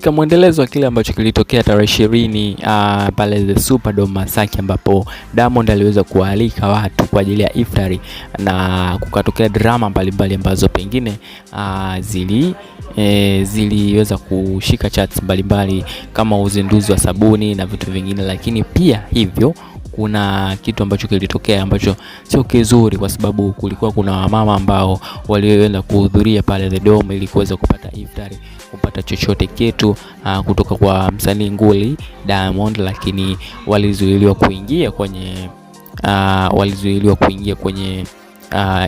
katika mwendelezo wa kile ambacho kilitokea tarehe 20 pale the Superdome Masaki, ambapo Diamond aliweza kualika watu kwa ajili ya iftari na kukatokea drama mbalimbali ambazo pengine ziliweza kushika charts mbalimbali kama uzinduzi wa sabuni na vitu vingine, lakini pia hivyo kuna kitu ambacho kilitokea ambacho sio kizuri, kwa sababu kulikuwa kuna wamama ambao walioenda kuhudhuria pale the Dome ili kuweza kupata iftari, kupata chochote kitu kutoka kwa msanii nguli Diamond, lakini walizuiliwa kuingia kwenye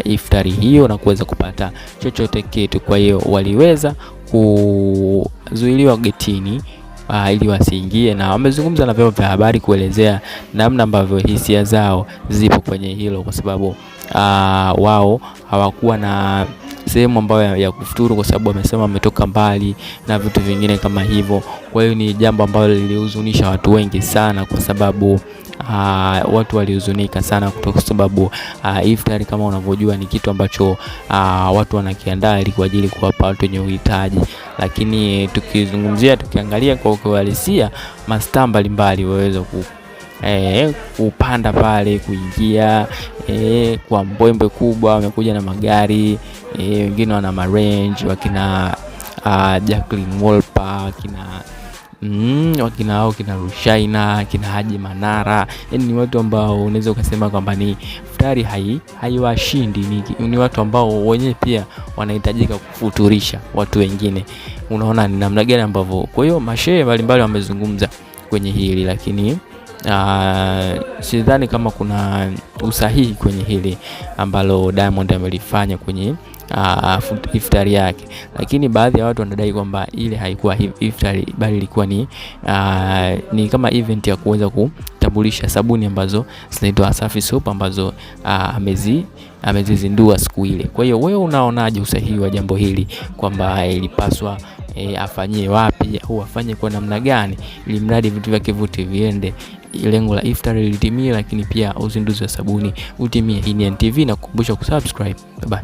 iftari hiyo na kuweza kupata chochote kitu. Kwa hiyo waliweza kuzuiliwa getini ili wasiingie, na wamezungumza na vyombo vya habari kuelezea namna ambavyo hisia zao zipo kwenye hilo, kwa sababu wao hawakuwa na sehemu ambayo ya kufuturu, kwa sababu wamesema wametoka mbali na vitu vingine kama hivyo. Kwa hiyo ni jambo ambalo lilihuzunisha watu wengi sana, kwa sababu watu walihuzunika sana kwa sababu iftari kama unavyojua ni kitu ambacho watu wanakiandaa ili kwa ajili kuwapa watu wenye uhitaji. Lakini tukiangalia kwa uhalisia, mastaa mbalimbali waweza kupanda pale kuingia kwa mbwembwe kubwa, wamekuja na magari, wengine wana marange, wakina Jacqueline Wolper, wakina Rushaina, kina Haji Manara. Yaani ni watu ambao unaweza ukasema kwamba ni iftari haiwashindi, ni watu ambao wenyewe pia wanahitajika kufuturisha watu wengine. Unaona ni namna gani ambavyo. Kwa hiyo mashehe mbalimbali wamezungumza kwenye hili, lakini sidhani kama kuna usahihi kwenye hili ambalo Diamond amelifanya kwenye iftari yake. Lakini baadhi ya watu wanadai kwamba ile haikuwa iftari, bali ilikuwa ni kama event ya kuweza kutambulisha sabuni ambazo zinaitwa Safi Soap ambazo amezizindua siku ile. Kwa hiyo wewe unaonaje usahihi wa jambo hili, kwamba ilipaswa afanyie wapi au afanye kwa namna gani ili mradi vitu vyake vyote viende, lengo la iftari litimie, lakini pia uzinduzi wa sabuni utimie. Hii ni NTV na kukumbusha kusubscribe. Bye.